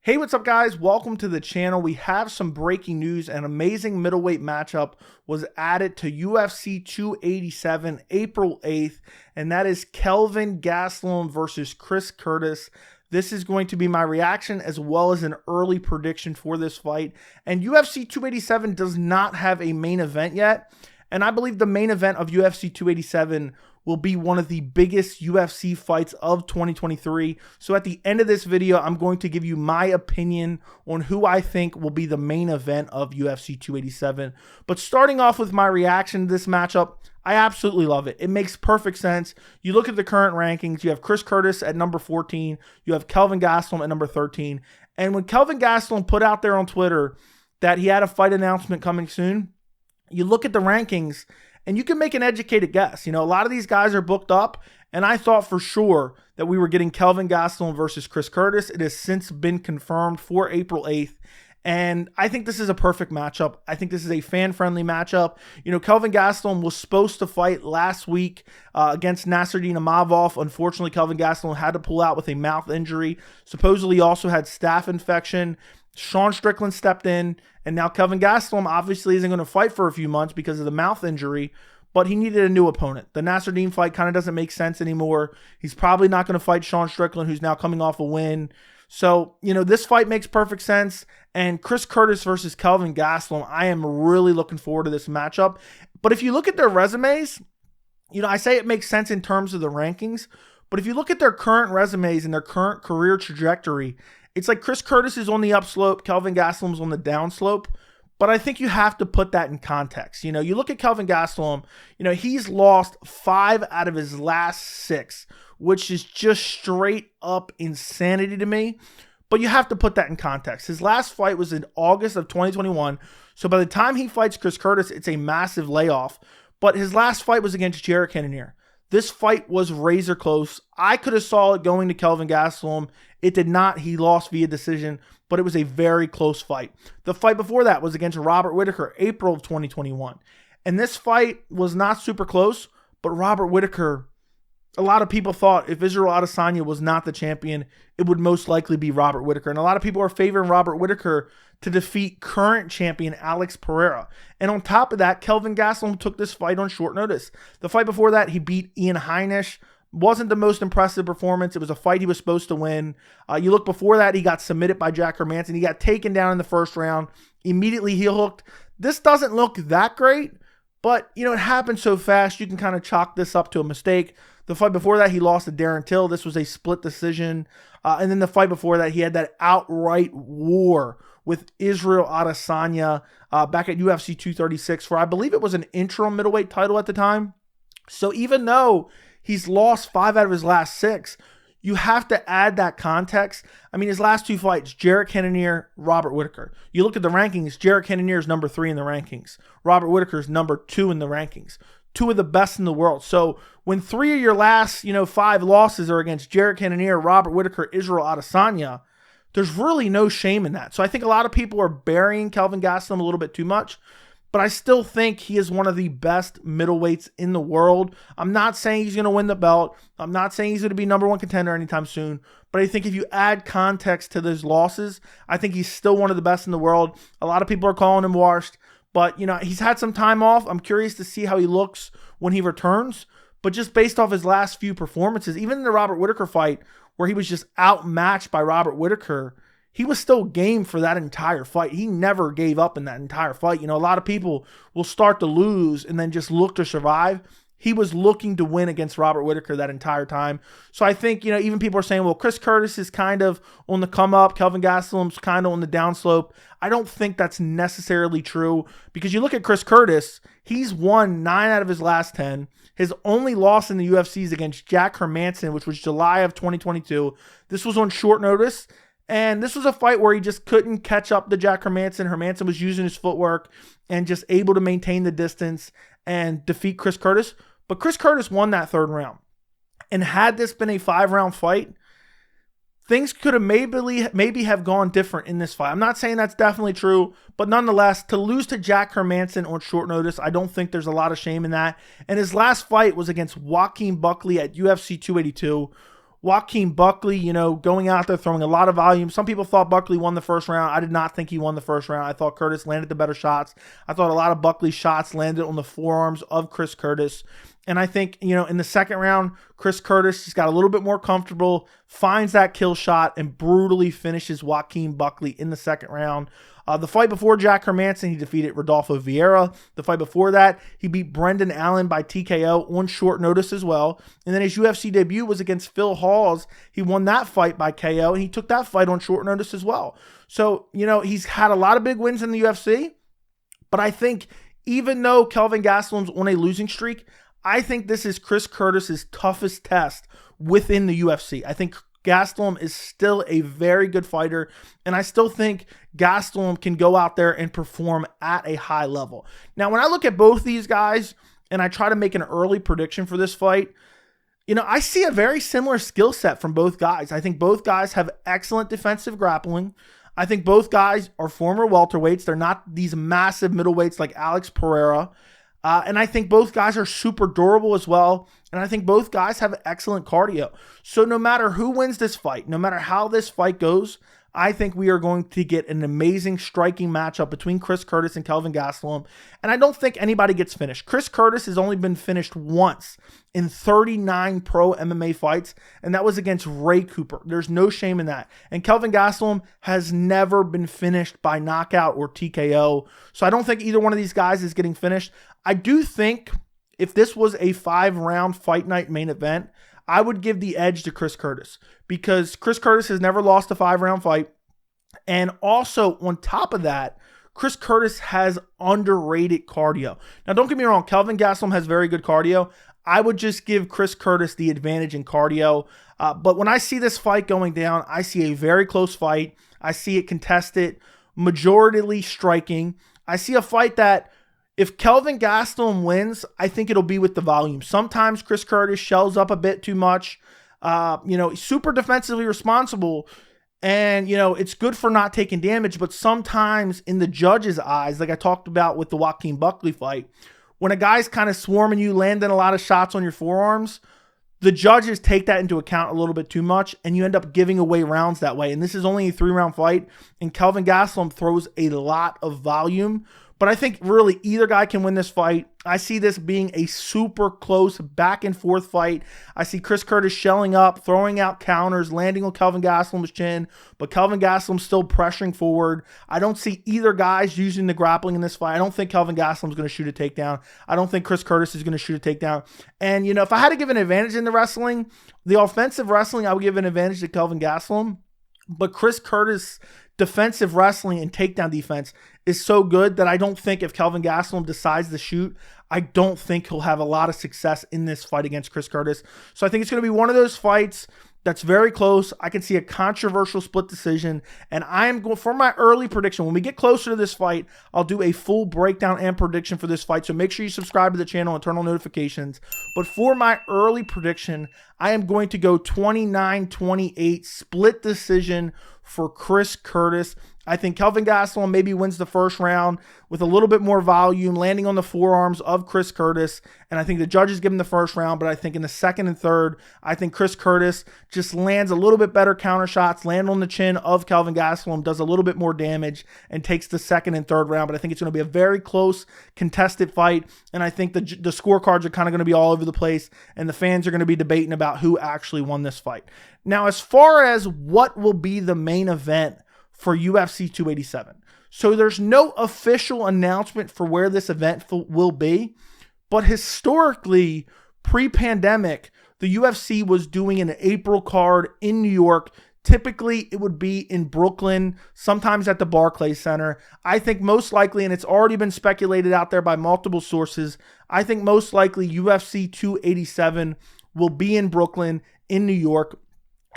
Hey, what's up guys? Welcome to the channel. We have some breaking news. An amazing middleweight matchup was added to UFC 287 April 8th, and that is Kelvin Gastelum versus Chris Curtis. This is going to be my reaction as well as an early prediction for this fight. And UFC 287 does not have a main event yet, and I believe the main event of UFC 287 will be one of the biggest UFC fights of 2023. So at the end of this video, I'm going to give you my opinion on who I think will be the main event of UFC 287. But starting off with my reaction to this matchup, I absolutely love it. It makes perfect sense. You look at the current rankings, you have Chris Curtis at number 14, you have Kelvin Gastelum at number 13. And when Kelvin Gastelum put out there on Twitter that he had a fight announcement coming soon, you look at the rankings and you can make an educated guess. You know, a lot of these guys are booked up, and I thought for sure that we were getting Kelvin Gastelum versus Chris Curtis. It has since been confirmed for April 8th, and I think this is a perfect matchup. I think this is a fan-friendly matchup. You know, Kelvin Gastelum was supposed to fight last week against Nasruddin Imavov. Unfortunately, Kelvin Gastelum had to pull out with a mouth injury. Supposedly also had staph infection. Sean Strickland stepped in, and now Kelvin Gastelum obviously isn't going to fight for a few months because of the mouth injury, but he needed a new opponent. The Nasruddin fight kind of doesn't make sense anymore. He's probably not going to fight Sean Strickland, who's now coming off a win. So, you know, this fight makes perfect sense. And Chris Curtis versus Kelvin Gastelum, I am really looking forward to this matchup. But if you look at their resumes, you know, I say it makes sense in terms of the rankings, but if you look at their current resumes and their current career trajectory, it's like Chris Curtis is on the upslope, Kelvin Gastelum's on the downslope, but I think you have to put that in context. You know, you look at Kelvin Gastelum, you know, he's lost 5 out of his last 6, which is just straight up insanity to me, but you have to put that in context. His last fight was in August of 2021, so by the time he fights Chris Curtis, it's a massive layoff, but his last fight was against Jared Cannonier. This fight was razor close. I could have saw it going to Kelvin Gastelum. It did not. He lost via decision, but it was a very close fight. The fight before that was against Robert Whittaker, April of 2021. And this fight was not super close, but Robert Whittaker, a lot of people thought if Israel Adesanya was not the champion, it would most likely be Robert Whittaker. And a lot of people are favoring Robert Whittaker to defeat current champion Alex Pereira. And on top of that, Kelvin Gastelum took this fight on short notice. The fight before that, he beat Ian Heinisch. Wasn't the most impressive performance. It was a fight he was supposed to win. You look before that, he got submitted by Jack Hermansson. He got taken down in the first round. Immediately heel hooked. This doesn't look that great, but you know, it happened so fast, you can kind of chalk this up to a mistake. The fight before that, he lost to Darren Till. This was a split decision. And then the fight before that, he had that outright war with Israel Adesanya back at UFC 236 for, I believe it was an interim middleweight title at the time. So even though he's lost 5 out of his last 6, you have to add that context. I mean, his last 2 fights, Jared Cannonier, Robert Whittaker. You look at the rankings, Jared Cannonier is number 3 in the rankings. Robert Whittaker is number 2 in the rankings. 2 of the best in the world. So when 3 of your last, 5 losses are against Jared Cannonier, Robert Whittaker, Israel Adesanya, there's really no shame in that. So I think a lot of people are burying Kelvin Gastelum a little bit too much, but I still think he is one of the best middleweights in the world. I'm not saying he's going to win the belt. I'm not saying he's going to be number 1 contender anytime soon, but I think if you add context to those losses, I think he's still one of the best in the world. A lot of people are calling him washed, but you know, he's had some time off. I'm curious to see how he looks when he returns, but just based off his last few performances, even in the Robert Whittaker fight where he was just outmatched by Robert Whittaker, he was still game for that entire fight. He never gave up in that entire fight. You know, a lot of people will start to lose and then just look to survive. He was looking to win against Robert Whittaker that entire time. So I think, you know, even people are saying, well, Chris Curtis is kind of on the come up. Kelvin Gastelum's kind of on the downslope. I don't think that's necessarily true because you look at Chris Curtis, he's won 9 out of his last 10. His only loss in the UFC is against Jack Hermansson, which was July of 2022. This was on short notice. And this was a fight where he just couldn't catch up to Jack Hermansson. Hermansson was using his footwork and just able to maintain the distance and defeat Chris Curtis. But Chris Curtis won that 3rd round. And had this been a 5-round fight, things could have maybe have gone different in this fight. I'm not saying that's definitely true, but nonetheless, to lose to Jack Hermansson on short notice, I don't think there's a lot of shame in that. And his last fight was against Joaquin Buckley at UFC 282, Joaquin Buckley, going out there throwing a lot of volume. Some people thought Buckley won the first round. I did not think he won the first round. I thought Curtis landed the better shots. I thought a lot of Buckley's shots landed on the forearms of Chris Curtis. And I think, in the second round, Chris Curtis just got a little bit more comfortable, finds that kill shot, and brutally finishes Joaquin Buckley in the second round. The fight before Jack Hermanson, he defeated Rodolfo Vieira. The fight before that, he beat Brendan Allen by TKO on short notice as well. And then his UFC debut was against Phil Hawes. He won that fight by KO, and he took that fight on short notice as well. So, he's had a lot of big wins in the UFC. But I think even though Kelvin Gastelum's on a losing streak, I think this is Chris Curtis's toughest test within the UFC. I think Gastelum is still a very good fighter, and I still think Gastelum can go out there and perform at a high level. Now, when I look at both these guys and I try to make an early prediction for this fight, I see a very similar skill set from both guys. I think both guys have excellent defensive grappling. I think both guys are former welterweights. They're not these massive middleweights like Alex Pereira. And I think both guys are super durable as well. And I think both guys have excellent cardio. So no matter who wins this fight, no matter how this fight goes, I think we are going to get an amazing striking matchup between Chris Curtis and Kelvin Gastelum. And I don't think anybody gets finished. Chris Curtis has only been finished once in 39 pro MMA fights, and that was against Ray Cooper. There's no shame in that. And Kelvin Gastelum has never been finished by knockout or TKO. So I don't think either one of these guys is getting finished. I do think if this was a 5-round fight night main event, I would give the edge to Chris Curtis because Chris Curtis has never lost a 5-round fight. And also on top of that, Chris Curtis has underrated cardio. Now, don't get me wrong. Kelvin Gastelum has very good cardio. I would just give Chris Curtis the advantage in cardio. But when I see this fight going down, I see a very close fight. I see it contested, majoritarily striking. I see a fight that if Kelvin Gastelum wins, I think it'll be with the volume. Sometimes Chris Curtis shells up a bit too much. Super defensively responsible. And, it's good for not taking damage. But sometimes in the judge's eyes, like I talked about with the Joaquin Buckley fight, when a guy's kind of swarming you, landing a lot of shots on your forearms, the judges take that into account a little bit too much, and you end up giving away rounds that way. And this is only a 3-round fight, and Kelvin Gastelum throws a lot of volume. But I think really either guy can win this fight. I see this being a super close back and forth fight. I see Chris Curtis shelling up, throwing out counters, landing on Kelvin Gastelum's chin, but Kelvin Gastelum still pressuring forward. I don't see either guys using the grappling in this fight. I don't think Kelvin Gastelum's going to shoot a takedown. I don't think Chris Curtis is going to shoot a takedown. And, if I had to give an advantage in the wrestling, the offensive wrestling, I would give an advantage to Kelvin Gastelum. But Chris Curtis' defensive wrestling and takedown defense is so good that I don't think if Kelvin Gastelum decides to shoot, I don't think he'll have a lot of success in this fight against Chris Curtis. So I think it's going to be one of those fights that's very close. I can see a controversial split decision, and I am going for my early prediction. When we get closer to this fight, I'll do a full breakdown and prediction for this fight. So make sure you subscribe to the channel and turn on notifications. But for my early prediction, I am going to go 29-28 split decision for Chris Curtis. I think Kelvin Gastelum maybe wins the first round with a little bit more volume, landing on the forearms of Chris Curtis. And I think the judges give him the first round, but I think in the second and third, I think Chris Curtis just lands a little bit better counter shots, land on the chin of Kelvin Gastelum, does a little bit more damage, and takes the second and third round. But I think it's going to be a very close, contested fight. And I think the scorecards are kind of going to be all over the place, and the fans are going to be debating about who actually won this fight. Now, as far as what will be the main event for UFC 287. So there's no official announcement for where this event will be, but historically, pre-pandemic, the UFC was doing an April card in New York. Typically, it would be in Brooklyn, sometimes at the Barclays Center. I think most likely, and it's already been speculated out there by multiple sources, I think most likely UFC 287 will be in Brooklyn, in New York.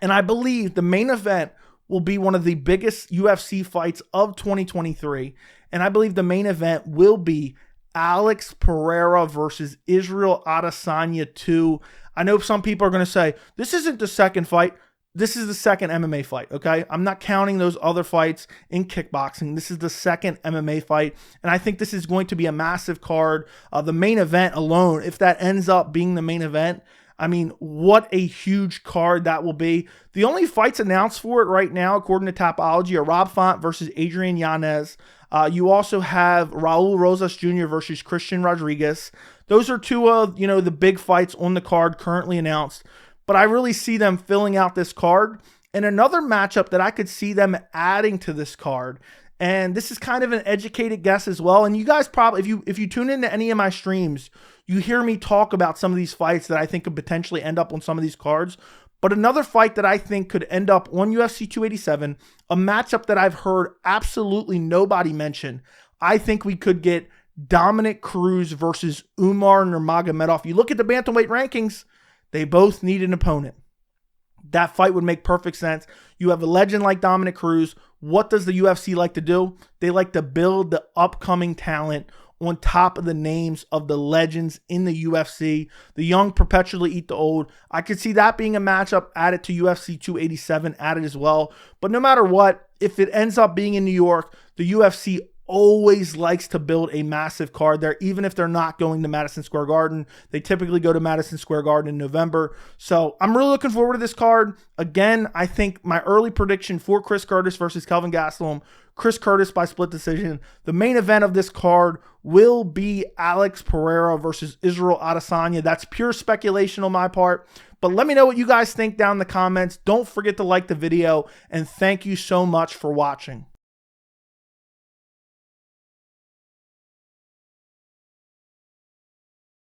And I believe the main event will be one of the biggest UFC fights of 2023. And I believe the main event will be Alex Pereira versus Israel Adesanya 2. I know some people are going to say, this isn't the second fight. This is the second MMA fight, okay? I'm not counting those other fights in kickboxing. This is the second MMA fight, and I think this is going to be a massive card. The main event alone, if that ends up being the main event, I mean, what a huge card that will be. The only fights announced for it right now, according to Tapology, are Rob Font versus Adrian Yanez. You also have Raul Rosas Jr. versus Christian Rodriguez. Those are two of, the big fights on the card currently announced. But I really see them filling out this card. And another matchup that I could see them adding to this card, and this is kind of an educated guess as well. And you guys probably, if you tune into any of my streams, you hear me talk about some of these fights that I think could potentially end up on some of these cards. But another fight that I think could end up on UFC 287, a matchup that I've heard absolutely nobody mention. I think we could get Dominic Cruz versus Umar Nurmagomedov. You look at the bantamweight rankings, they both need an opponent. That fight would make perfect sense. You have a legend like Dominic Cruz. What does the UFC like to do? They like to build the upcoming talent on top of the names of the legends in the UFC. The young perpetually eat the old. I could see that being a matchup added to UFC 287, added as well. But no matter what, if it ends up being in New York, the UFC always likes to build a massive card there, even if they're not going to Madison Square Garden. They typically go to Madison Square Garden in November. So I'm really looking forward to this card. Again, I think my early prediction for Chris Curtis versus Kelvin Gastelum, Chris Curtis by split decision. The main event of this card will be Alex Pereira versus Israel Adesanya. That's pure speculation on my part. But let me know what you guys think down in the comments. Don't forget to like the video, and thank you so much for watching.